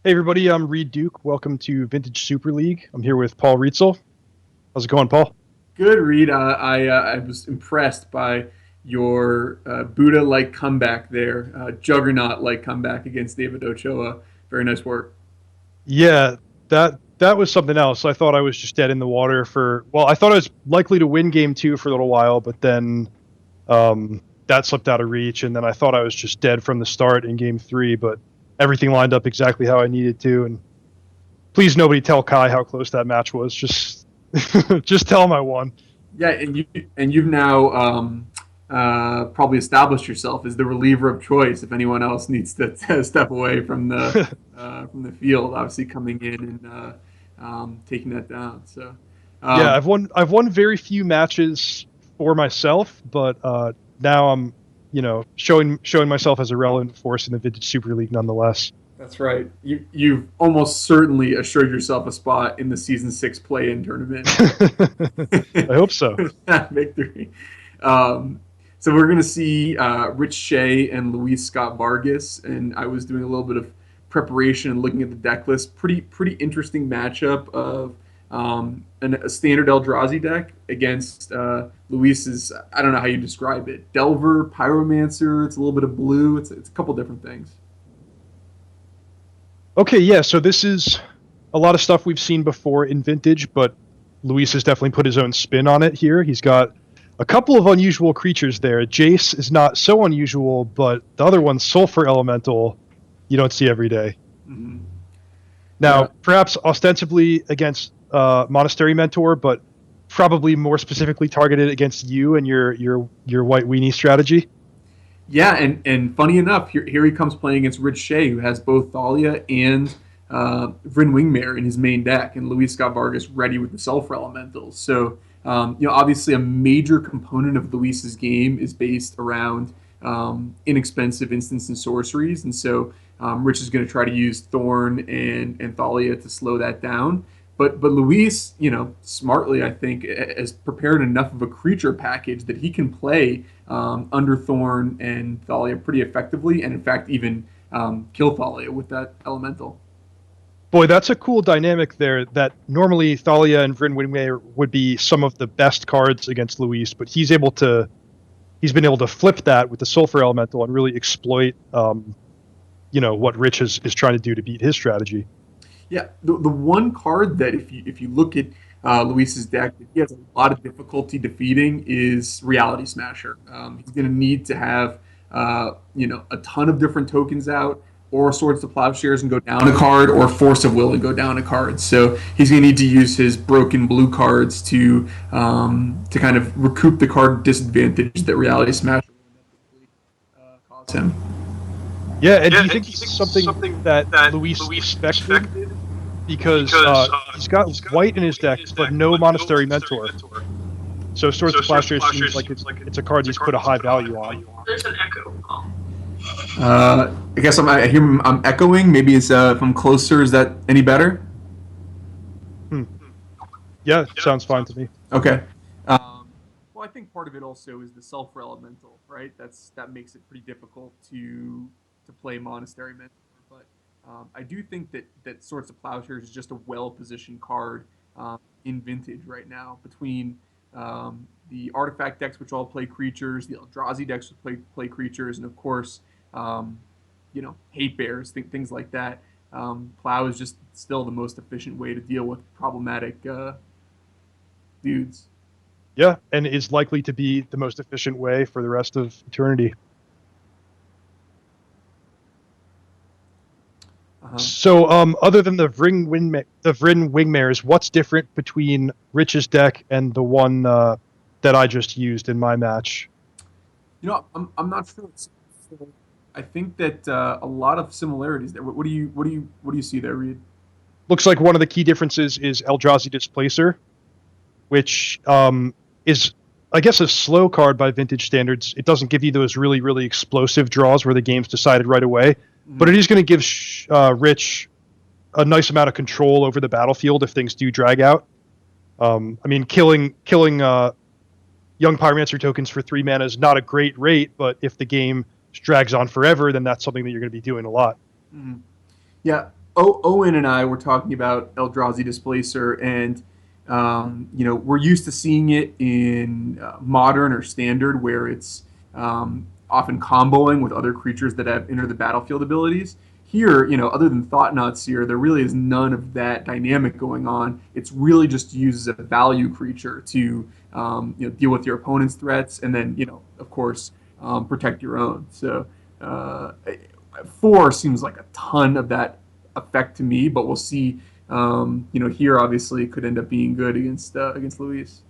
Hey everybody, I'm Reed Duke. Welcome to Vintage Super League. I'm here with Paul Rietzel. How's it going, Paul? Good, Reed. I was impressed by your Buddha-like comeback there, juggernaut-like comeback against David Ochoa. Very nice work. Yeah, that was something else. I thought I was just dead in the water I thought I was likely to win game two for a little while, but then that slipped out of reach, and then I thought I was just dead from the start in game three, but everything lined up exactly how I needed to. And please, nobody tell Kai how close that match was. Just just tell him I won. Yeah, and you've now probably established yourself as the reliever of choice if anyone else needs to step away from the field. Obviously, coming in and taking that down. So, Yeah, um, I've won very few matches for myself, but now I'm, showing myself as a relevant force in the Vintage Super League nonetheless. That's right. You've almost certainly assured yourself a spot in the season six play-in tournament. I hope so. That victory. Um, so we're going to see Rich Shay and Luis Scott Vargas, and I was doing a little bit of preparation and looking at the deck list. Pretty interesting matchup of a standard Eldrazi deck against Luis's. I don't know how you describe it. Delver, Pyromancer. It's a little bit of blue. It's a couple different things. Okay, yeah, so this is a lot of stuff we've seen before in Vintage, but Luis has definitely put his own spin on it here. He's got a couple of unusual creatures there. Jace is not so unusual, but the other one, Sulfur Elemental, you don't see every day. Mm-hmm. Yeah. Now, perhaps ostensibly against Monastery Mentor, but probably more specifically targeted against you and your white weenie strategy. Yeah, and funny enough, here he comes playing against Rich Shea, who has both Thalia and Vryn Wingmare in his main deck, and Luis Scott Vargas ready with the Sulfur Elementals. So, obviously a major component of Luis's game is based around inexpensive instants and sorceries, and so Rich is going to try to use Thorn and Thalia to slow that down. But Luis, smartly, I think, has prepared enough of a creature package that he can play under Thorn and Thalia pretty effectively, and in fact, even kill Thalia with that elemental. Boy, that's a cool dynamic there. That normally Thalia and Vryn Wingmare would be some of the best cards against Luis, but he's been able to flip that with the Sulfur Elemental and really exploit what Rich is trying to do to beat his strategy. Yeah, the one card that if you look at Luis's deck, that he has a lot of difficulty defeating is Reality Smasher. He's going to need to have a ton of different tokens out, or Swords to Plowshares and go down a card, or Force of Will and go down a card. So he's going to need to use his broken blue cards to kind of recoup the card disadvantage that Reality Smasher will inevitably cause him. Yeah, and Yeah, do you and think do you this is think this is something something that that Luis Luis expected? expected? Because Because he's got he's got white in his white deck, in his but deck, no but no Monastery Monastery Mentor. Mentor. So Swords So to Swords to Plowshares Plowshare seems like seems like it's a card it's a he's put card a he's high put a high value on. value on. There's an echo. I guess I hear I'm echoing. Maybe it's if I'm closer. Is that any better? Hmm. Yeah, Yeah, sounds fine to sounds me. okay. Um, well, I think part of it also is the Sulfur Elemental, right? That makes it pretty difficult to play Monastery Mentor. But I do think that Swords of Plowshares is just a well positioned card in Vintage right now between the artifact decks, which all play creatures, the Eldrazi decks, which play creatures, and of course, um, hate bears, things like that. Plow is just still the most efficient way to deal with problematic dudes. Yeah, and is likely to be the most efficient way for the rest of eternity. Uh-huh. So, other than the Vryn Wingmares, what's different between Rich's deck and the one that I just used in my match? I'm not sure. I think that a lot of similarities there. What do you see there, Reed? Looks like one of the key differences is Eldrazi Displacer, which is, I guess, a slow card by Vintage standards. It doesn't give you those really, really explosive draws where the game's decided right away, but Mm-hmm. it is going to give Rich a nice amount of control over the battlefield if things do drag out. I mean, killing young Pyromancer tokens for 3 mana is not a great rate, but if the game drags on forever, then that's something that you're going to be doing a lot. Mm-hmm. Yeah. Owen and I were talking about Eldrazi Displacer, and we're used to seeing it in modern or standard, where it's often comboing with other creatures that have enter the battlefield abilities. Here, other than Thought-Knot Seer, there really is none of that dynamic going on. It's really just used as a value creature to deal with your opponent's threats, and then of course, protect your own. So 4 seems like a ton of that effect to me, but we'll see. Here obviously it could end up being good against Luis.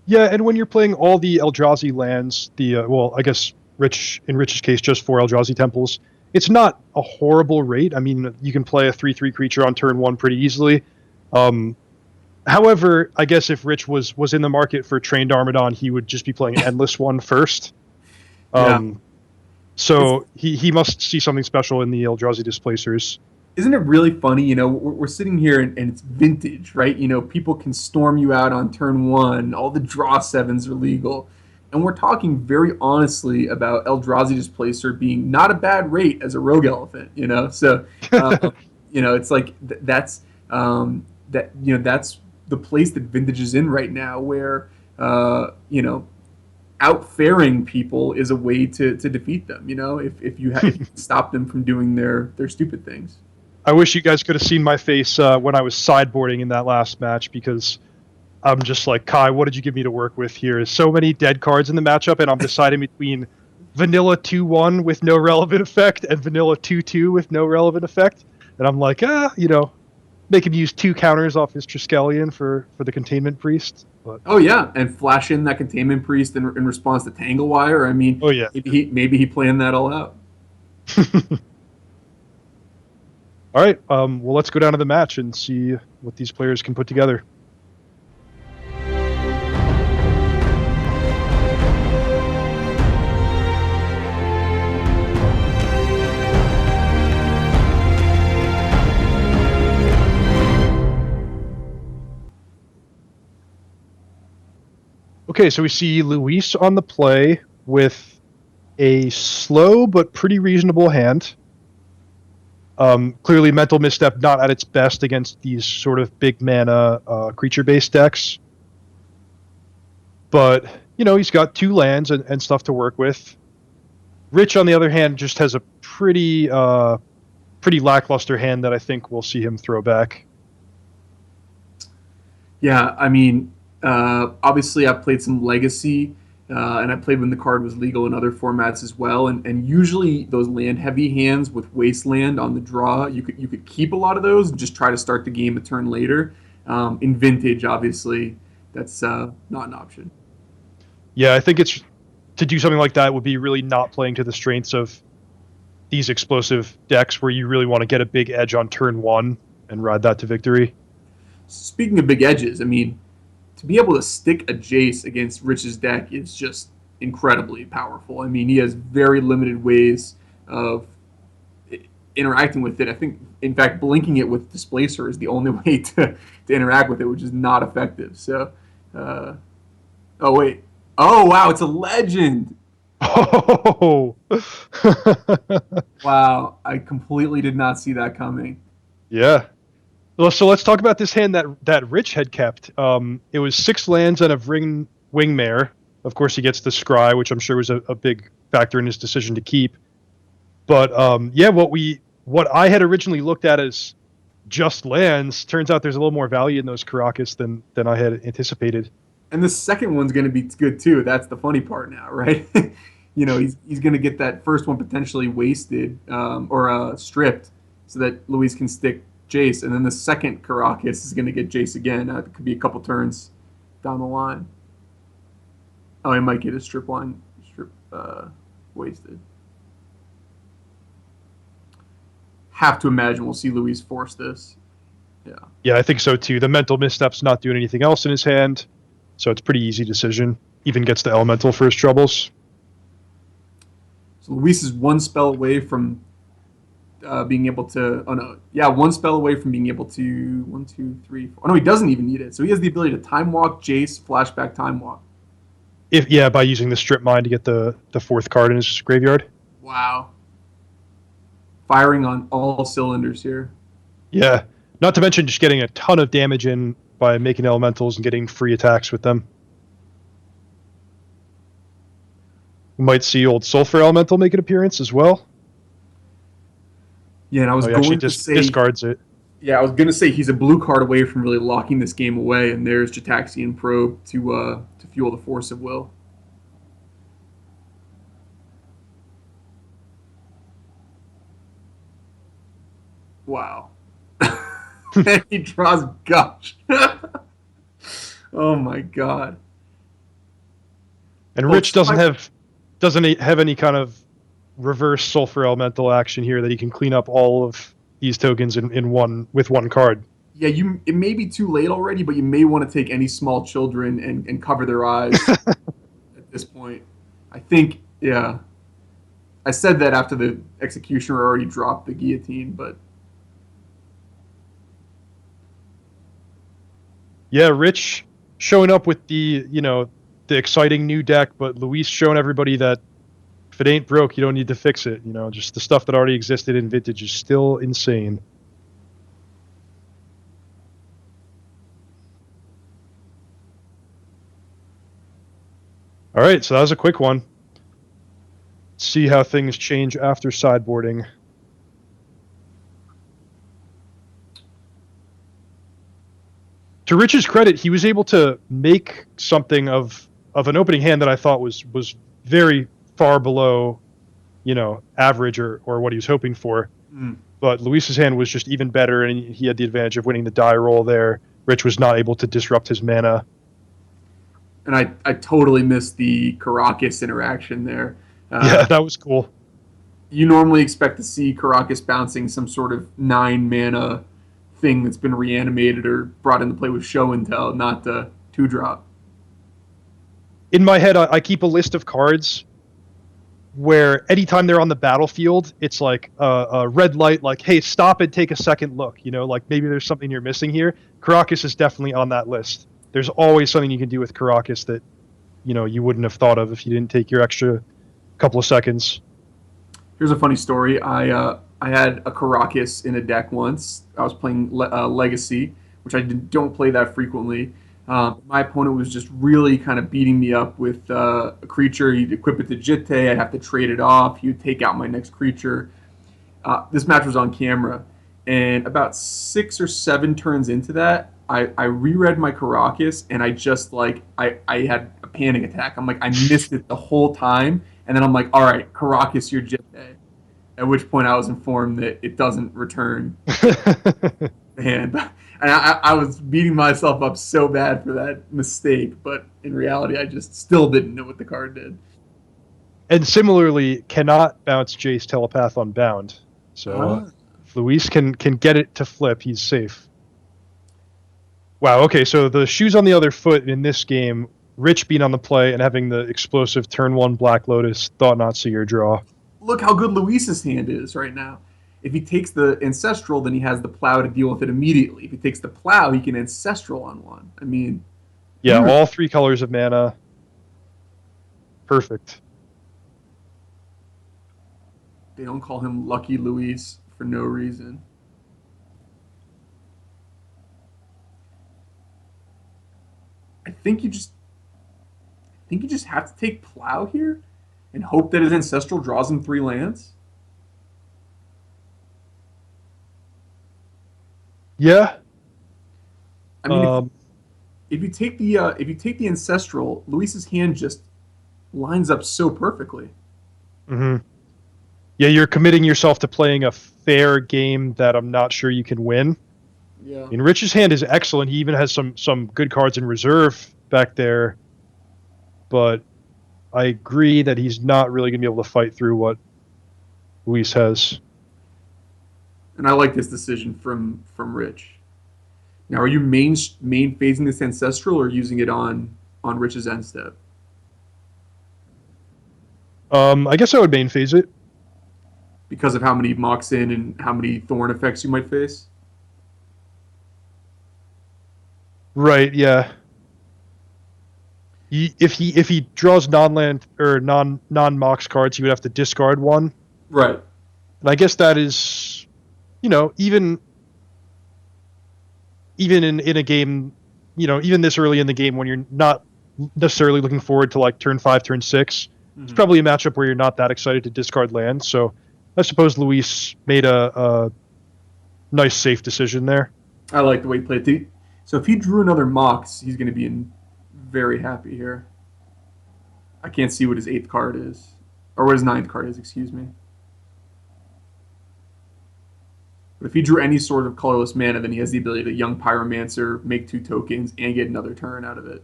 Yeah, and when you're playing all the Eldrazi lands, I guess in Rich's case, just 4 Eldrazi temples, it's not a horrible rate. I mean, you can play a 3/3 creature on turn 1 pretty easily. However, I guess if Rich was in the market for Trained Armadon, he would just be playing an Endless one first. Yeah. So he must see something special in the Eldrazi Displacers. Isn't it really funny? We're sitting here and it's vintage, right? People can storm you out on turn 1. All the draw 7s are legal. And we're talking very honestly about Eldrazi Displacer being not a bad rate as a rogue elephant, So, it's like that's that's the place that vintage is in right now, where outfaring people is a way to defeat them. If you stop them from doing their stupid things. I wish you guys could have seen my face when I was sideboarding in that last match, because I'm just like, Kai, what did you give me to work with here? There's so many dead cards in the matchup, and I'm deciding between vanilla 2/1 with no relevant effect and vanilla 2/2 with no relevant effect. And I'm like, make him use 2 counters off his Triskelion for the Containment Priest. But, oh yeah, and flash in that Containment Priest in response to Tangle Wire. I mean, oh yeah, maybe he planned that all out. All right, well, let's go down to the match and see what these players can put together. Okay, so we see Luis on the play with a slow but pretty reasonable hand. Clearly, Mental Misstep not at its best against these sort of big mana creature-based decks. But, he's got 2 lands and stuff to work with. Rich, on the other hand, just has a pretty lackluster hand that I think we'll see him throw back. Yeah, I mean, obviously I've played some Legacy, and I played when the card was legal in other formats as well. And usually those land-heavy hands with Wasteland on the draw, you could keep a lot of those and just try to start the game a turn later. In Vintage, obviously, that's not an option. Yeah, I think to do something like that would be really not playing to the strengths of these explosive decks, where you really want to get a big edge on turn 1 and ride that to victory. Speaking of big edges, I mean, to be able to stick a Jace against Rich's deck is just incredibly powerful. I mean, he has very limited ways of interacting with it. I think, in fact, blinking it with Displacer is the only way to interact with it, which is not effective. So, oh, wait. Oh, wow, it's a legend. Oh! Wow, I completely did not see that coming. Yeah. Well, so let's talk about this hand that Rich had kept. It was 6 lands and a Wingmare. Of course, he gets the Scry, which I'm sure was a big factor in his decision to keep. But what I had originally looked at as just lands, turns out there's a little more value in those Karakas than I had anticipated. And the second one's going to be good too. That's the funny part now, right? He's going to get that first one potentially wasted or stripped, so that Luis can stick Jace, and then the second Karakas is going to get Jace again. It could be a couple turns down the line. Oh, he might get a strip wasted. Have to imagine we'll see Luis force this. Yeah. Yeah, I think so too. The Mental Misstep's not doing anything else in his hand, so it's a pretty easy decision. Even gets the Elemental for his troubles. So Luis is 1 spell away from being able to. Oh no, yeah, 1 spell away from being able to 1, 2, 3, 4. Oh no, he doesn't even need it. So he has the ability to Time Walk, Jace, Flashback, Time Walk. By using the Strip Mine to get the 4th card in his graveyard. Wow. Firing on all cylinders here. Yeah. Not to mention just getting a ton of damage in by making elementals and getting free attacks with them. We might see old Sulfur Elemental make an appearance as well. Yeah, and I was Oh, he actually going to say, discards it. yeah, I was going to say he's a blue card away from really locking this game away, and there's Jataxian Probe to fuel the force of will. Wow. And he draws Gush. Oh my god. And Well, Rich doesn't have any kind of reverse Sulfur Elemental action here that he can clean up all of these tokens in one with one card. yeah, it may be too late already, but you may want to take any small children and cover their eyes at this point. I think, yeah. I said that after the executioner already dropped the guillotine, but Yeah, Rich showing up with the exciting new deck, but Luis showing everybody that if it ain't broke, you don't need to fix it. Just the stuff that already existed in Vintage is still insane. All right, so that was a quick one. Let's see how things change after sideboarding. To Rich's credit, he was able to make something of an opening hand that I thought was very far below, average or what he was hoping for. But Luis's hand was just even better, and he had the advantage of winning the die roll there. Rich was not able to disrupt his mana. and I totally missed the Caracas interaction there. Yeah, that was cool. You normally expect to see Caracas bouncing some sort of 9 mana thing that's been reanimated or brought into play with show and tell, not the 2-drop. In my head, I keep a list of cards where anytime they're on the battlefield, it's like a red light, like, hey, stop and take a second look. Like maybe there's something you're missing here. Caracas is definitely on that list. There's always something you can do with Caracas that, you wouldn't have thought of if you didn't take your extra couple of seconds. Here's a funny story. I had a Caracas in a deck once. I was playing Legacy, which I don't play that frequently. My opponent was just really kind of beating me up with a creature. He'd equip it to Jitte. I'd have to trade it off. He would take out my next creature. This match was on camera. And about 6 or 7 turns into that, I reread my Caracas, and I just, I had a panic attack. I'm like, I missed it the whole time. And then I'm like, all right, Caracas, you're Jitte. At which point I was informed that it doesn't return the hand. And I was beating myself up so bad for that mistake, but in reality, I just still didn't know what the card did. And similarly, cannot bounce Jace Telepath on bound. So if Luis can get it to flip, he's safe. Wow, okay, so the shoes on the other foot in this game, Rich being on the play and having the explosive turn 1 Black Lotus, thought not see your draw. Look how good Luis's hand is right now. If he takes the Ancestral, then he has the Plow to deal with it immediately. If he takes the Plow, he can Ancestral on one. I mean... Yeah, all 3 colors of mana. Perfect. They don't call him Lucky Luis for no reason. I think you just have to take Plow here and hope that his Ancestral draws him 3 lands. Yeah. I mean, if you take the Ancestral, Luis's hand just lines up so perfectly. Mm-hmm. Yeah, you're committing yourself to playing a fair game that I'm not sure you can win. Yeah. And Rich's hand is excellent. He even has some good cards in reserve back there. But I agree that he's not really going to be able to fight through what Luis has. And I like this decision from Rich. Now, are you main phasing this Ancestral or using it on Rich's end step? I guess I would main phase it. Because of how many Mox in and how many Thorn effects you might face? Right, yeah. If he draws non-land or non-Mox cards, he would have to discard one. Right. And I guess that is, even even in a game, even this early in the game when you're not necessarily looking forward to like turn 5, turn 6, it's probably a matchup where you're not that excited to discard land. So I suppose Luis made a nice, safe decision there. I like the way he played. So if he drew another Mox, he's going to be very happy here. I can't see what his 8th card is, or what his 9th card is, excuse me. But if he drew any sort of colorless mana, then he has the ability to Young Pyromancer, make 2 tokens, and get another turn out of it.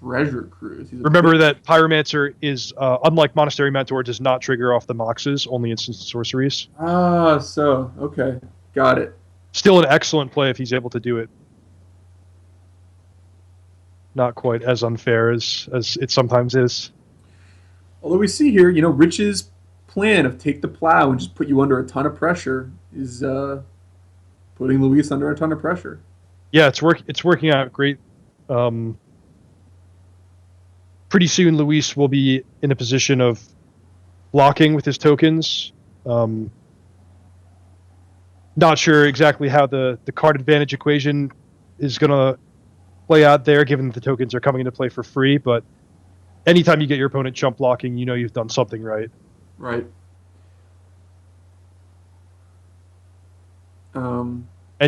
Treasure Cruise. Remember that Pyromancer is, unlike Monastery Mentor, does not trigger off the Moxes, only instant sorceries. Okay. Got it. Still an excellent play if he's able to do it. Not quite as unfair as it sometimes is. Although we see here, Rich's plan of take the plow and just put you under a ton of pressure is putting Luis under a ton of pressure. Yeah, it's working out great. Pretty soon, Luis will be in a position of blocking with his tokens. Not sure exactly how the card advantage equation is going to play out there, given that the tokens are coming into play for free. But anytime you get your opponent chump blocking, you've done something right. Right. And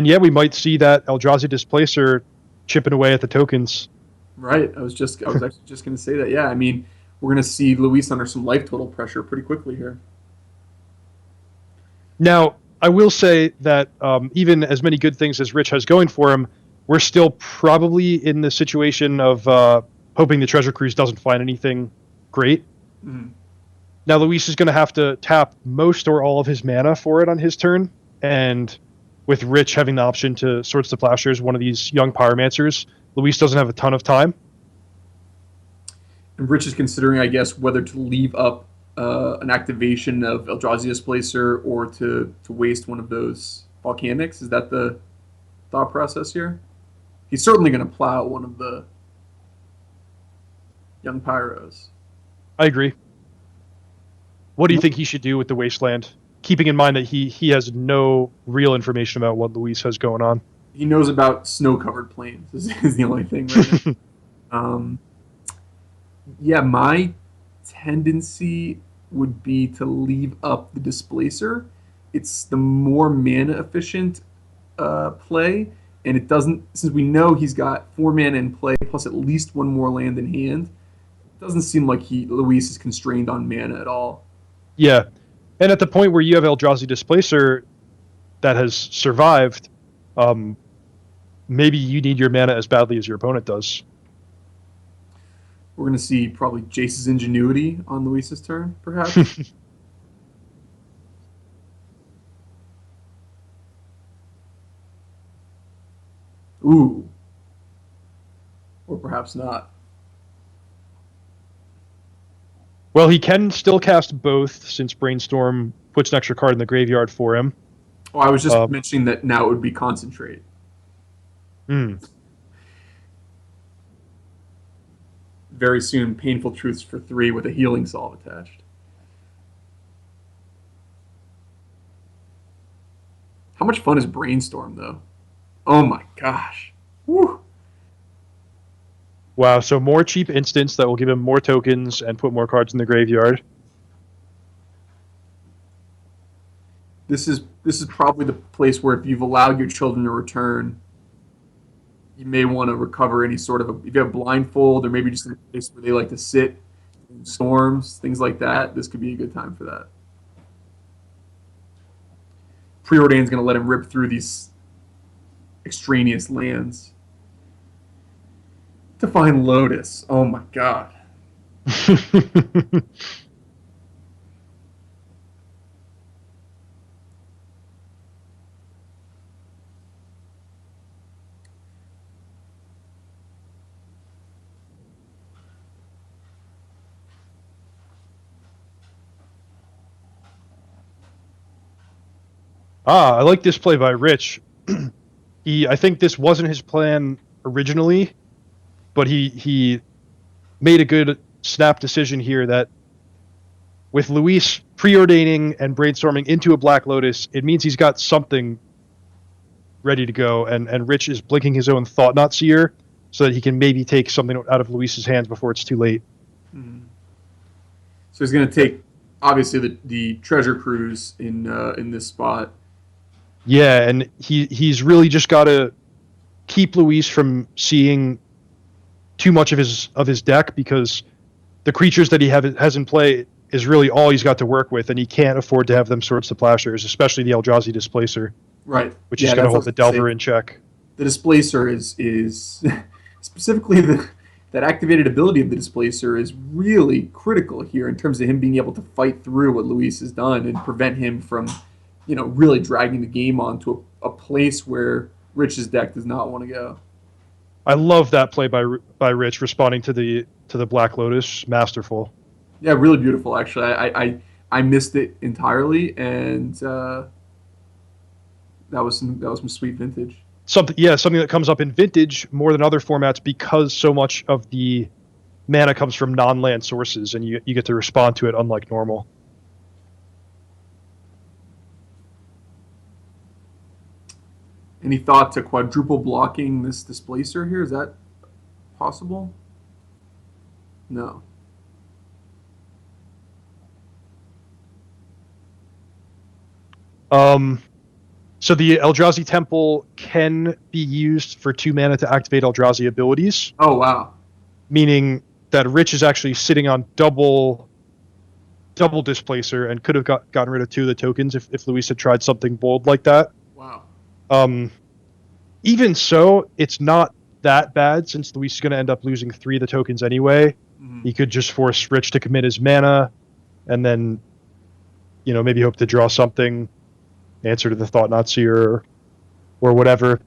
yeah, we might see that Eldrazi Displacer chipping away at the tokens. Right. I was actually just going to say that. Yeah. I mean, we're going to see Luis under some life total pressure pretty quickly here. Now, I will say that even as many good things as Rich has going for him, we're still probably in the situation of hoping the Treasure Cruise doesn't find anything great. Mm-hmm. Now, Luis is going to have to tap most or all of his mana for it on his turn, and with Rich having the option to Swords to Plowshares, one of these young Pyromancers, Luis doesn't have a ton of time. And Rich is considering, I guess, whether to leave up an activation of Eldrazi Displacer or to waste one of those volcanics. Is that the thought process here? He's certainly going to plow one of the young Pyros. I agree. What do you think he should do with the Wasteland? Keeping in mind that he has no real information about what Luis has going on. He knows about snow-covered plains is the only thing right now. Yeah, my tendency would be to leave up the Displacer. It's the more mana efficient play, and it doesn't, since we know he's got 4 mana in play plus at least 1 more land in hand, it doesn't seem like Luis is constrained on mana at all. Yeah, and at the point where you have Eldrazi Displacer that has survived, maybe you need your mana as badly as your opponent does. We're going to see probably Jace's Ingenuity on Luis's turn, perhaps. Ooh. Or perhaps not. Well, he can still cast both, since Brainstorm puts an extra card in the graveyard for him. Oh, I was just mentioning that now it would be Concentrate. Very soon, Painful Truths for 3 with a Healing Solve attached. How much fun is Brainstorm, though? Oh my gosh. Woo. Wow, so more cheap instants that will give him more tokens and put more cards in the graveyard. This is probably the place where if you've allowed your children to return, you may want to recover any sort of if you have blindfold, or maybe just in a place where they like to sit in storms, things like that. This could be a good time for that. Preordain's going to let him rip through these extraneous lands to find Lotus. Oh my god. I like this play by Rich. I think this wasn't his plan originally, but he made a good snap decision here that with Luis preordaining and brainstorming into a Black Lotus, it means he's got something ready to go, and Rich is blinking his own Thought Knot Seer so that he can maybe take something out of Luis's hands before it's too late. Mhm. So he's going to take obviously the treasure cruise in this spot. Yeah, and he's really just got to keep Luis from seeing too much of his deck, because the creatures that he has in play is really all he's got to work with, and he can't afford to have them Swords to Plowshares, especially the Eldrazi Displacer, Right. which is Yeah, going to that's what I hold was the gonna say. Delver in check. The displacer is specifically that activated ability of the displacer is really critical here in terms of him being able to fight through what Luis has done and prevent him from, really dragging the game onto a place where Rich's deck does not want to go. I love that play by Rich responding to the Black Lotus. Masterful. Yeah, really beautiful. Actually, I missed it entirely, and that was some sweet vintage. Something that comes up in Vintage more than other formats, because so much of the mana comes from non-land sources, and you get to respond to it unlike normal. Any thought to quadruple blocking this displacer here? Is that possible? No. So the Eldrazi Temple can be used for 2 mana to activate Eldrazi abilities, Oh wow. meaning that Rich is actually sitting on double Displacer and could have gotten rid of 2 of the tokens if Luis had tried something bold like that. Wow. Even so, it's not that bad, since Luis is going to end up losing 3 of the tokens anyway. Mm-hmm. He could just force Rich to commit his mana, and then, maybe hope to draw something, answer to the Thought Knot Seer, or whatever.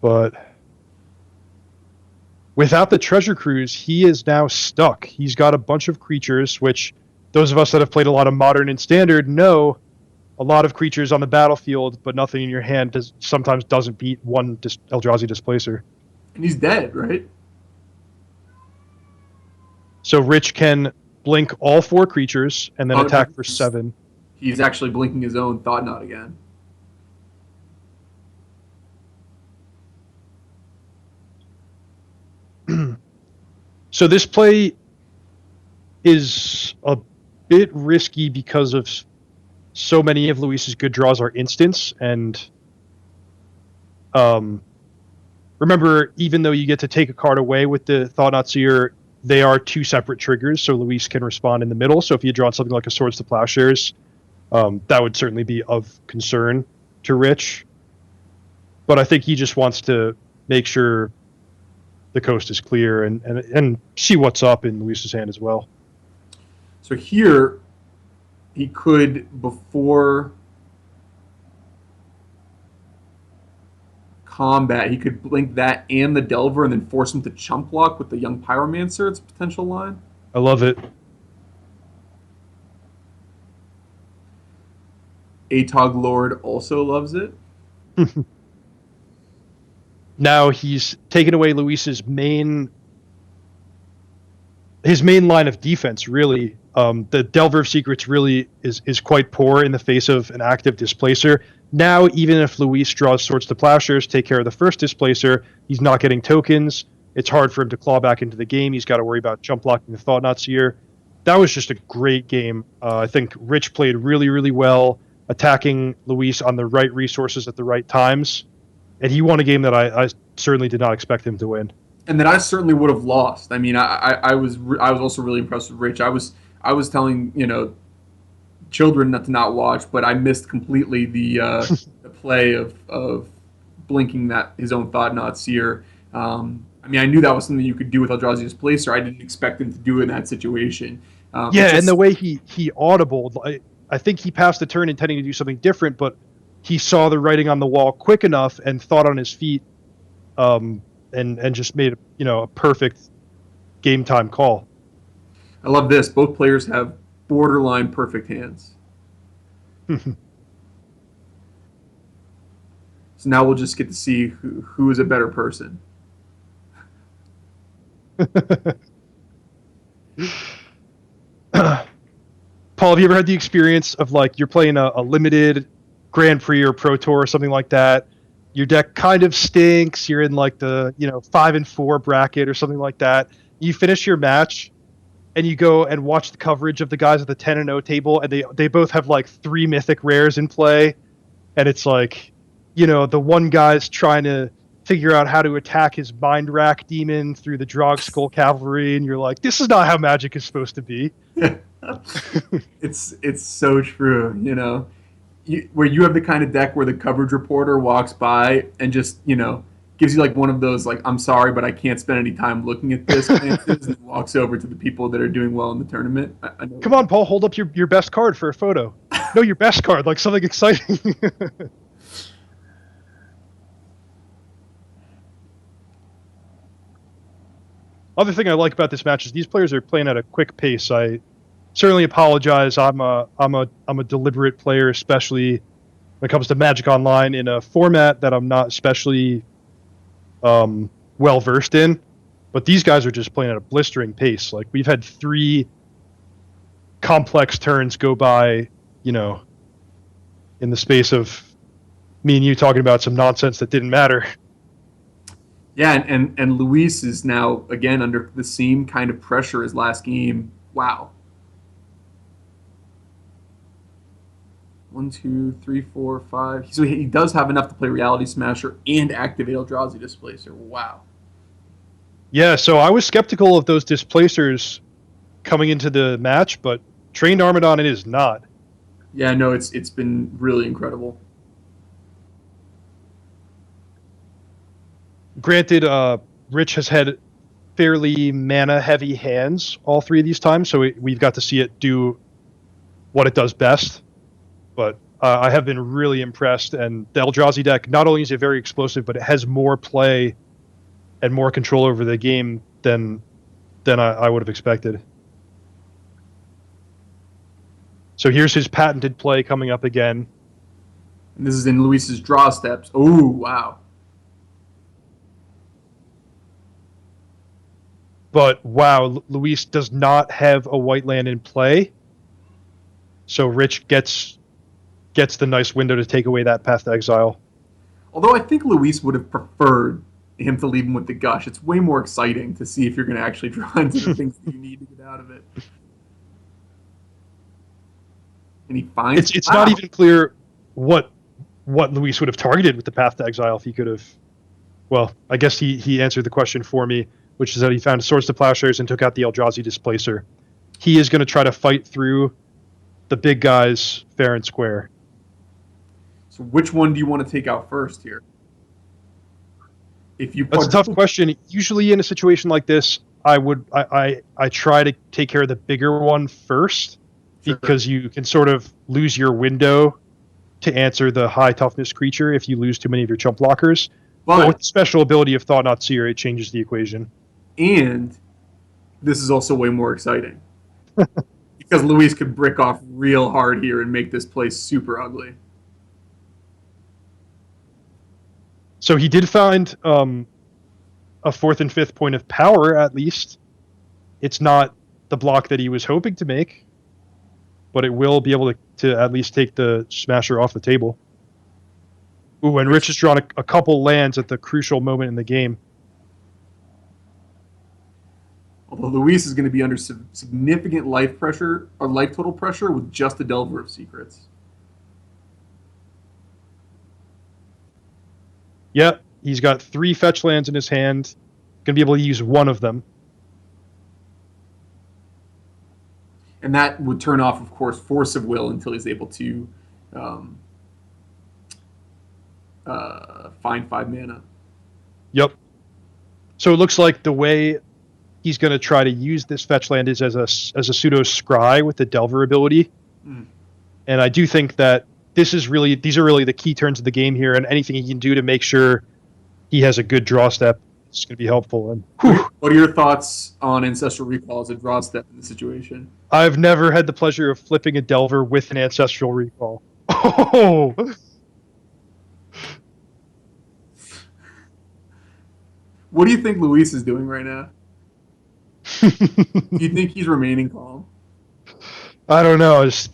But without the Treasure Cruise, he is now stuck. He's got a bunch of creatures, which those of us that have played a lot of Modern and Standard know a lot of creatures on the battlefield, but nothing in your hand sometimes doesn't beat one Eldrazi Displacer. And he's dead, right? So Rich can blink all 4 creatures and then Oh, attack for 7. He's actually blinking his own Thought Knot again. So this play is a bit risky because of so many of Luis's good draws are instants, and remember, even though you get to take a card away with the Thought Knot Seer, they are 2 separate triggers, so Luis can respond in the middle. So if you draw something like a Swords to Plowshares, that would certainly be of concern to Rich. But I think he just wants to make sure the coast is clear and see what's up in Luis's hand as well. So here, he could, before combat, he could blink that and the Delver and then force him to chump block with the Young Pyromancer. It's a potential line. I love it. Atog Lord also loves it. Now he's taken away Luis's main line of defense, really. The Delver of Secrets really is quite poor in the face of an active Displacer. Now, even if Luis draws Swords to Plowshares, take care of the first Displacer, he's not getting tokens. It's hard for him to claw back into the game. He's got to worry about jump blocking the Thought Knot Seer. That was just a great game. I think Rich played really, really well, attacking Luis on the right resources at the right times. And he won a game that I certainly did not expect him to win. And that I certainly would have lost. I mean, I was also really impressed with Rich. I was telling children not to not watch, but I missed completely the the play of blinking his own Thought Knot Seer. I mean, I knew that was something you could do with Eldrazi Displacer. I didn't expect him to do it in that situation. And the way he audibled, I think he passed the turn intending to do something different, but he saw the writing on the wall quick enough and thought on his feet, and just made a perfect game time call. I love this. Both players have borderline perfect hands. So now we'll just get to see who is a better person. Paul, have you ever had the experience of, like, you're playing a limited Grand Prix or Pro Tour or something like that. Your deck kind of stinks. You're in like the 5-4 bracket or something like that. You finish your match and you go and watch the coverage of the guys at the 10-0 table, and they both have like 3 mythic rares in play, and it's like, the one guy's trying to figure out how to attack his Mind Rack demon through the Drog Skull Cavalry, and you're like, this is not how Magic is supposed to be. It's so true, where you have the kind of deck where the coverage reporter walks by and just gives you like one of those like, I'm sorry, but I can't spend any time looking at this glances, and walks over to the people that are doing well in the tournament. I know. Come on, Paul, hold up your best card for a photo. No, your best card, like something exciting. Other thing I like about this match is these players are playing at a quick pace. I certainly apologize. I'm a deliberate player, especially when it comes to Magic Online, in a format that I'm not especially well versed in. But these guys are just playing at a blistering pace. Like, we've had 3 complex turns go by, in the space of me and you talking about some nonsense that didn't matter. Yeah, and Luis is now again under the same kind of pressure as last game. Wow. 1, 2, 3, 4, 5. So he does have enough to play Reality Smasher and activate Eldrazi Displacer. Wow. Yeah, so I was skeptical of those displacers coming into the match, but Trained Armadon it is not. Yeah, no, it's been really incredible. Granted, Rich has had fairly mana-heavy hands all 3 of these times, so we've got to see it do what it does best. But I have been really impressed, and the Eldrazi deck, not only is it very explosive, but it has more play and more control over the game than I would have expected. So here's his patented play coming up again. And this is in Luis's draw steps. Oh, wow. But wow, Luis does not have a white land in play. So Rich gets the nice window to take away that Path to Exile. Although I think Luis would have preferred him to leave him with the Gush. It's way more exciting to see if you're going to actually draw into the things that you need to get out of it. And he finds it's not even clear what Luis would have targeted with the Path to Exile if he could have. Well, I guess he answered the question for me, which is that he found Swords to Plowshares and took out the Eldrazi Displacer. He is going to try to fight through the big guys fair and square. So which one do you want to take out first here? That's a tough question. Usually in a situation like this, I try to take care of the bigger one first, sure, because you can sort of lose your window to answer the high toughness creature if you lose too many of your chump blockers. But with the special ability of Thought Not Seer, it changes the equation. And this is also way more exciting. Because Luis could brick off real hard here and make this place super ugly. So he did find a 4th and 5th point of power, at least. It's not the block that he was hoping to make, but it will be able to at least take the Smasher off the table. Ooh, and Rich has drawn a couple lands at the crucial moment in the game. Although Luis is going to be under significant life pressure or life total pressure with just a Delver of Secrets. Yep, he's got 3 fetch lands in his hand. Going to be able to use one of them. And that would turn off, of course, Force of Will until he's able to find 5 mana. Yep. So it looks like the way he's going to try to use this fetch land is as a pseudo scry with the Delver ability. Mm. And I do think that these are really the key turns of the game here, and anything he can do to make sure he has a good draw step is going to be helpful. And what are your thoughts on Ancestral Recall as a draw step in this situation? I've never had the pleasure of flipping a Delver with an Ancestral Recall. Oh! What do you think Luis is doing right now? Do you think he's remaining calm? I don't know. Just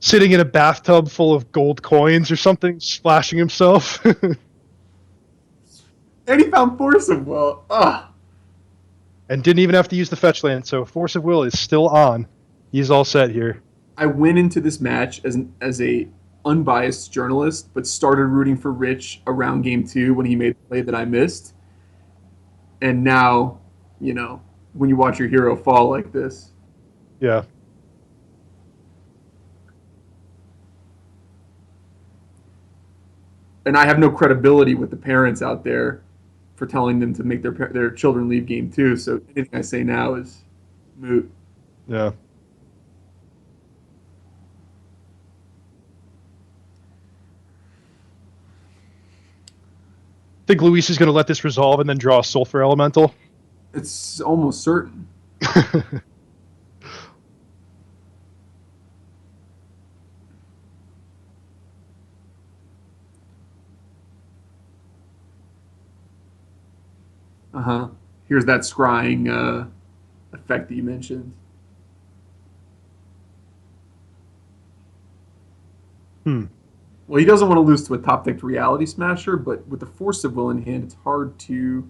sitting in a bathtub full of gold coins or something, splashing himself. And he found Force of Will. Ugh. And didn't even have to use the fetch land, so Force of Will is still on. He's all set here. I went into this match as a unbiased journalist, but started rooting for Rich around game 2 when he made the play that I missed. And now, when you watch your hero fall like this. Yeah. And I have no credibility with the parents out there for telling them to make their children leave game 2. So anything I say now is moot. Yeah. Think Luis is going to let this resolve and then draw a Sulfur Elemental? It's almost certain. Uh-huh. Here's that scrying effect that you mentioned. Well, he doesn't want to lose to a top-decked Reality Smasher, but with the Force of Will in hand, it's hard to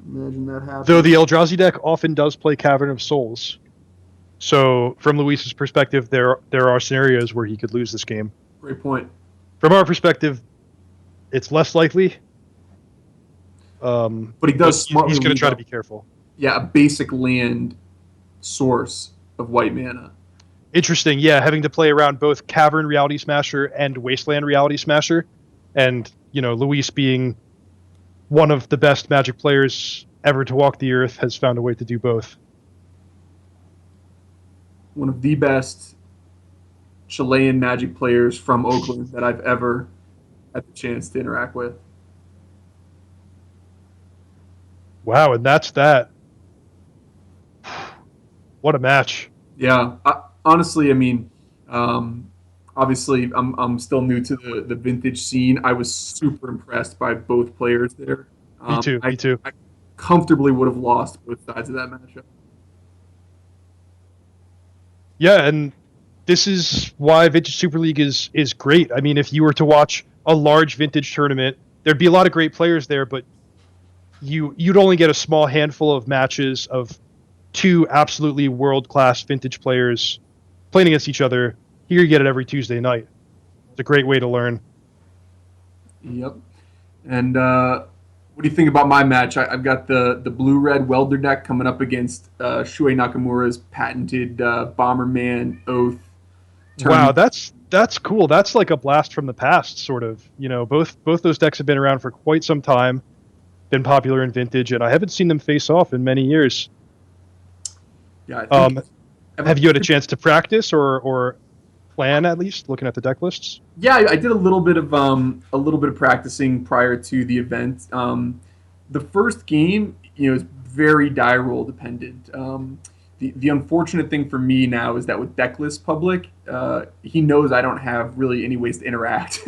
imagine that happening. Though the Eldrazi deck often does play Cavern of Souls. So, from Luis's perspective, there are scenarios where he could lose this game. Great point. From our perspective, it's less likely. But he does smartly. He's going to try to be careful. Yeah, a basic land source of white mana. Interesting, yeah, having to play around both Cavern Reality Smasher and Wasteland Reality Smasher. And, Luis being one of the best Magic players ever to walk the earth has found a way to do both. One of the best Chilean Magic players from Oakland that I've ever had the chance to interact with. Wow, and that's that. What a match. Yeah, honestly, I mean, obviously, I'm still new to the vintage scene. I was super impressed by both players there. Me too. I comfortably would have lost both sides of that matchup. Yeah, and this is why Vintage Super League is great. I mean, if you were to watch a large vintage tournament, there'd be a lot of great players there, but you'd only get a small handful of matches of two absolutely world-class vintage players playing against each other. Here you get it every Tuesday night. It's a great way to learn. Yep. And what do you think about my match? I've got the blue-red welder deck coming up against Shuei Nakamura's patented Bomberman Oath. Wow, that's cool. That's like a blast from the past, sort of. Both those decks have been around for quite some time, been popular in vintage, and I haven't seen them face off in many years. Yeah. I think have you had a chance to practice or plan, at least looking at the deck lists? Yeah, I did a little bit of practicing prior to the event. The first game, is very die roll dependent. The unfortunate thing for me now is that with decklist public, he knows I don't have really any ways to interact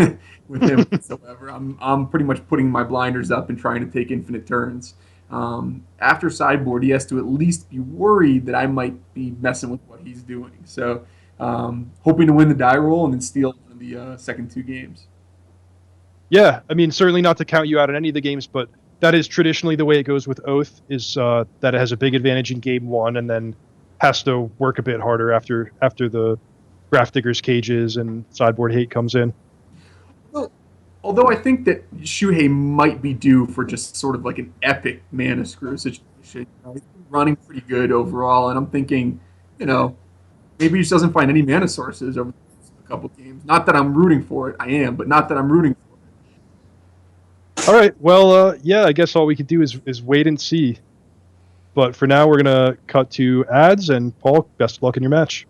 with him whatsoever. I'm pretty much putting my blinders up and trying to take infinite turns. After sideboard, he has to at least be worried that I might be messing with what he's doing. So, hoping to win the die roll and then steal one of the second two games. Yeah, I mean, certainly not to count you out in any of the games, but that is traditionally the way it goes with Oath, is that it has a big advantage in game one and then has to work a bit harder after the Grafdigger's Cages and sideboard hate comes in. Well, although I think that Shuhei might be due for just sort of like an epic mana screw situation. He's running pretty good overall, and I'm thinking, maybe he just doesn't find any mana sources over a couple games. Not that I'm rooting for it. I am, but not that I'm rooting for it. All right. Well, yeah, I guess all we could do is wait and see. But for now, we're going to cut to ads, and Paul, best of luck in your match.